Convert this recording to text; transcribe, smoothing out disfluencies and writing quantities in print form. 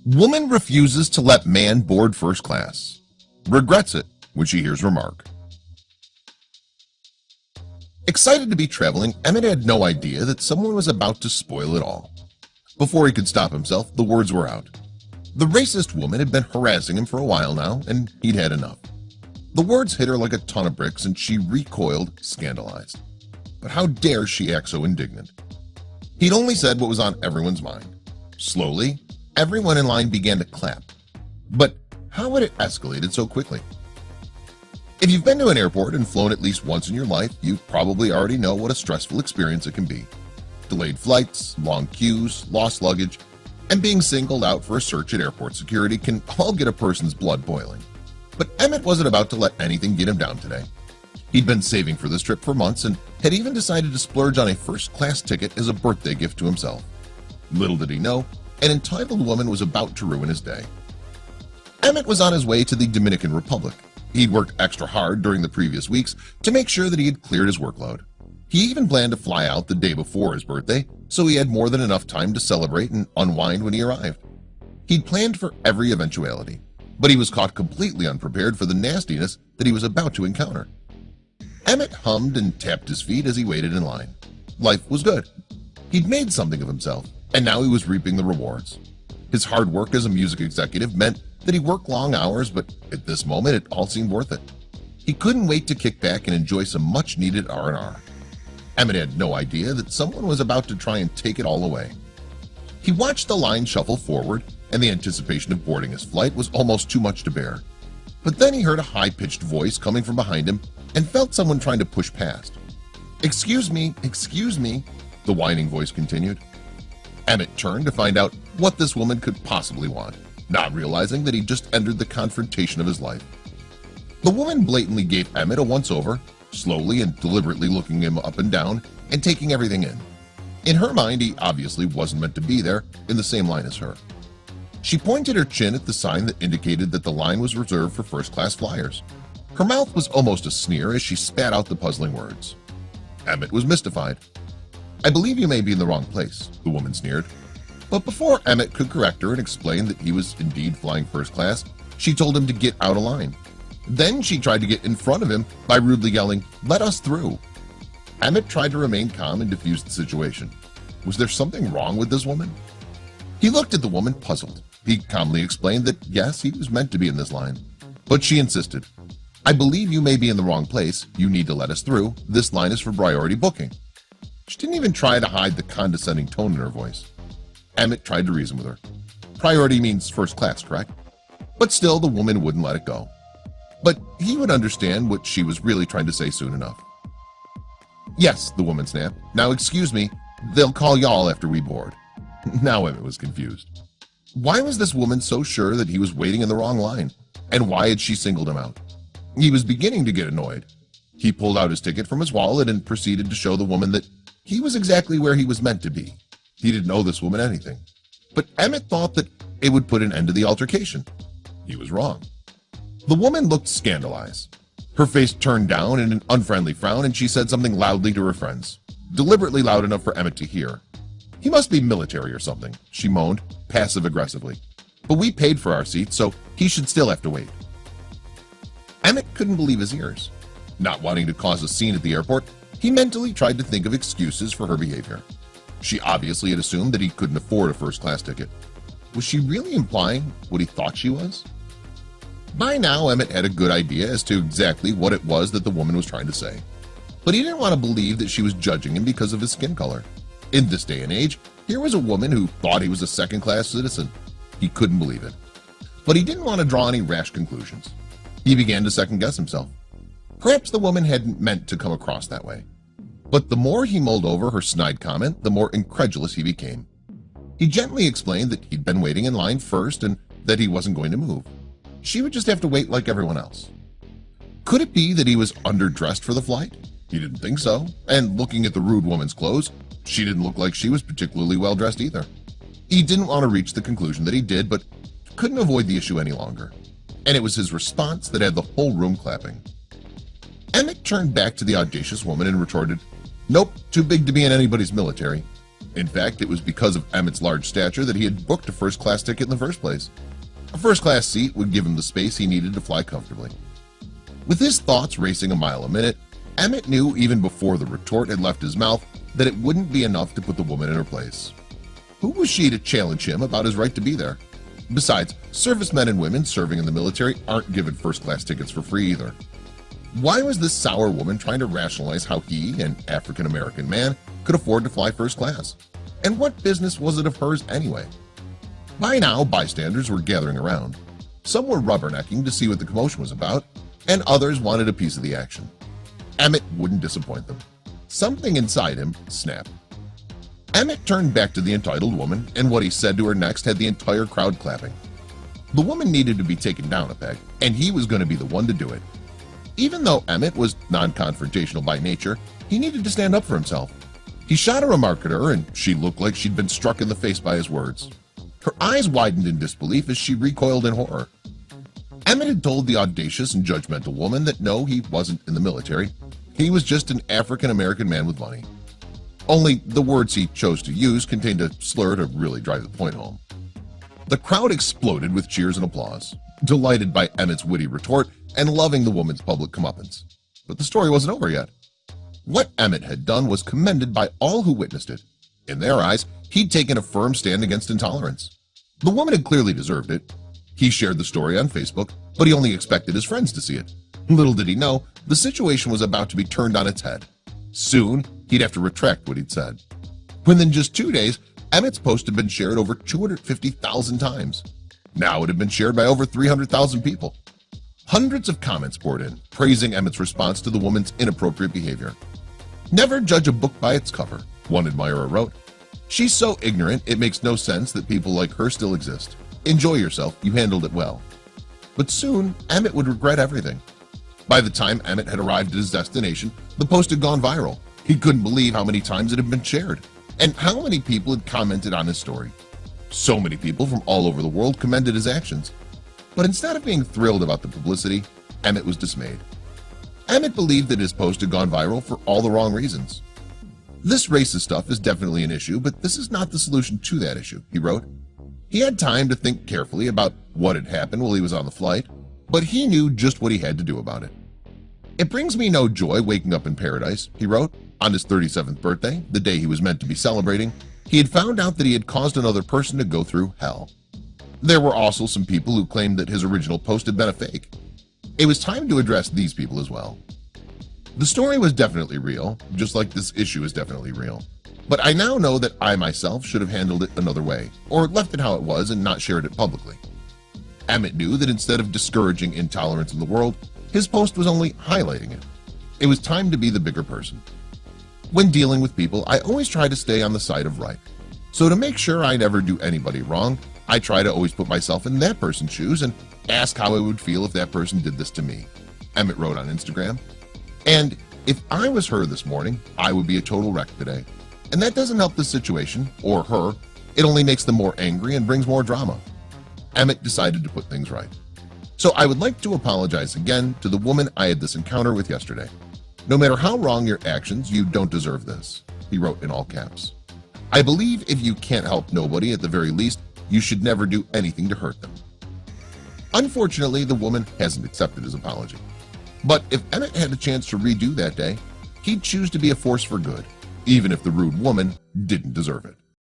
Woman refuses to let man board first class. Regrets it when she hears remark. Excited to be traveling, Emmett had no idea that someone was about to spoil it all. Before he could stop himself, the words were out. The racist woman had been harassing him for a while now, and he'd had enough. The words hit her like a ton of bricks, and she recoiled, scandalized. But how dare she act so indignant? He'd only said what was on everyone's mind. Slowly, everyone in line began to clap. But how had it escalated so quickly? If you've been to an airport and flown at least once in your life, you probably already know what a stressful experience it can be. Delayed flights, long queues, lost luggage, and being singled out for a search at airport security can all get a person's blood boiling. But Emmett wasn't about to let anything get him down today. He'd been saving for this trip for months and had even decided to splurge on a first-class ticket as a birthday gift to himself. Little did he know, an entitled woman was about to ruin his day. Emmett was on his way to the Dominican Republic. He'd worked extra hard during the previous weeks to make sure that he had cleared his workload. He even planned to fly out the day before his birthday, so he had more than enough time to celebrate and unwind when he arrived. He'd planned for every eventuality, but he was caught completely unprepared for the nastiness that he was about to encounter. Emmett hummed and tapped his feet as he waited in line. Life was good. He'd made something of himself, and now he was reaping the rewards. His hard work as a music executive meant that he worked long hours, but at this moment it all seemed worth it. He couldn't wait to kick back and enjoy some much-needed R&R. Emmett had no idea that someone was about to try and take it all away. He watched the line shuffle forward, and the anticipation of boarding his flight was almost too much to bear. But then he heard a high-pitched voice coming from behind him and felt someone trying to push past. excuse me," the whining voice continued. Emmett turned to find out what this woman could possibly want, not realizing that he'd just entered the confrontation of his life. The woman blatantly gave Emmett a once-over, slowly and deliberately looking him up and down and taking everything in. In her mind, he obviously wasn't meant to be there in the same line as her. She pointed her chin at the sign that indicated that the line was reserved for first-class flyers. Her mouth was almost a sneer as she spat out the puzzling words. Emmett was mystified. "I believe you may be in the wrong place," the woman sneered. But before Emmett could correct her and explain that he was indeed flying first class, she told him to get out of line. Then she tried to get in front of him by rudely yelling, "Let us through." Emmett tried to remain calm and defuse the situation. Was there something wrong with this woman? He looked at the woman, puzzled. He calmly explained that yes, he was meant to be in this line. But she insisted, "I believe you may be in the wrong place. You need to let us through. This line is for priority booking." She didn't even try to hide the condescending tone in her voice. Emmett tried to reason with her. Priority means first class, correct? But still, the woman wouldn't let it go. But he would understand what she was really trying to say soon enough. "Yes," the woman snapped. "Now excuse me, they'll call y'all after we board." Now Emmett was confused. Why was this woman so sure that he was waiting in the wrong line? And why had she singled him out? He was beginning to get annoyed. He pulled out his ticket from his wallet and proceeded to show the woman that he was exactly where he was meant to be. He didn't owe this woman anything. But Emmett thought that it would put an end to the altercation. He was wrong. The woman looked scandalized. Her face turned down in an unfriendly frown, and she said something loudly to her friends, deliberately loud enough for Emmett to hear. "He must be military or something," she moaned, passive-aggressively. "But we paid for our seats, so he should still have to wait." Emmett couldn't believe his ears. Not wanting to cause a scene at the airport, he mentally tried to think of excuses for her behavior. She obviously had assumed that he couldn't afford a first-class ticket. Was she really implying what he thought she was? By now, Emmett had a good idea as to exactly what it was that the woman was trying to say. But he didn't want to believe that she was judging him because of his skin color. In this day and age, here was a woman who thought he was a second-class citizen. He couldn't believe it. But he didn't want to draw any rash conclusions. He began to second-guess himself. Perhaps the woman hadn't meant to come across that way. But the more he mulled over her snide comment, the more incredulous he became. He gently explained that he'd been waiting in line first and that he wasn't going to move. She would just have to wait like everyone else. Could it be that he was underdressed for the flight? He didn't think so, and looking at the rude woman's clothes, she didn't look like she was particularly well-dressed either. He didn't want to reach the conclusion that he did, but couldn't avoid the issue any longer. And it was his response that had the whole room clapping. Emmett turned back to the audacious woman and retorted, "Nope, too big to be in anybody's military." In fact, it was because of Emmett's large stature that he had booked a first-class ticket in the first place. A first-class seat would give him the space he needed to fly comfortably. With his thoughts racing a mile a minute, Emmett knew even before the retort had left his mouth that it wouldn't be enough to put the woman in her place. Who was she to challenge him about his right to be there? Besides, servicemen and women serving in the military aren't given first-class tickets for free either. Why was this sour woman trying to rationalize how he, an African-American man, could afford to fly first class? And what business was it of hers anyway? By now, bystanders were gathering around. Some were rubbernecking to see what the commotion was about, and others wanted a piece of the action. Emmett wouldn't disappoint them. Something inside him snapped. Emmett turned back to the entitled woman, and what he said to her next had the entire crowd clapping. The woman needed to be taken down a peg, and he was going to be the one to do it. Even though Emmett was non-confrontational by nature, he needed to stand up for himself. He shot a remark at her, and she looked like she'd been struck in the face by his words. Her eyes widened in disbelief as she recoiled in horror. Emmett had told the audacious and judgmental woman that no, he wasn't in the military. He was just an African-American man with money. Only the words he chose to use contained a slur to really drive the point home. The crowd exploded with cheers and applause, delighted by Emmett's witty retort and loving the woman's public comeuppance. But the story wasn't over yet. What Emmett had done was commended by all who witnessed it. In their eyes, he'd taken a firm stand against intolerance. The woman had clearly deserved it. He shared the story on Facebook, but he only expected his friends to see it. Little did he know, the situation was about to be turned on its head. Soon, he'd have to retract what he'd said. Within just 2 days, Emmett's post had been shared over 250,000 times. Now it had been shared by over 300,000 people. Hundreds of comments poured in, praising Emmett's response to the woman's inappropriate behavior. "Never judge a book by its cover," one admirer wrote. "She's so ignorant it makes no sense that people like her still exist. Enjoy yourself, you handled it well." But soon, Emmett would regret everything. By the time Emmett had arrived at his destination, the post had gone viral. He couldn't believe how many times it had been shared, and how many people had commented on his story. So many people from all over the world commended his actions. But instead of being thrilled about the publicity, Emmett was dismayed. Emmett believed that his post had gone viral for all the wrong reasons. "This racist stuff is definitely an issue, but this is not the solution to that issue," he wrote. He had time to think carefully about what had happened while he was on the flight, but he knew just what he had to do about it. "It brings me no joy waking up in paradise," he wrote. On his 37th birthday, the day he was meant to be celebrating, he had found out that he had caused another person to go through hell. There were also some people who claimed that his original post had been a fake. It was time to address these people as well. The story was definitely real, just like this issue is definitely real. But I now know that I myself should have handled it another way, or left it how it was and not shared it publicly. Emmett knew that instead of discouraging intolerance in the world, his post was only highlighting it. It was time to be the bigger person. When dealing with people, I always try to stay on the side of right. So to make sure I never do anybody wrong, I try to always put myself in that person's shoes and ask how I would feel if that person did this to me," Emmett wrote on Instagram. "And if I was her this morning, I would be a total wreck today. And that doesn't help the situation, or her. It only makes them more angry and brings more drama." Emmett decided to put things right. "So I would like to apologize again to the woman I had this encounter with yesterday. No matter how wrong your actions, you don't deserve this," he wrote in all caps. "I believe if you can't help nobody, at the very least, you should never do anything to hurt them." Unfortunately, the woman hasn't accepted his apology. But if Emmett had a chance to redo that day, he'd choose to be a force for good, even if the rude woman didn't deserve it.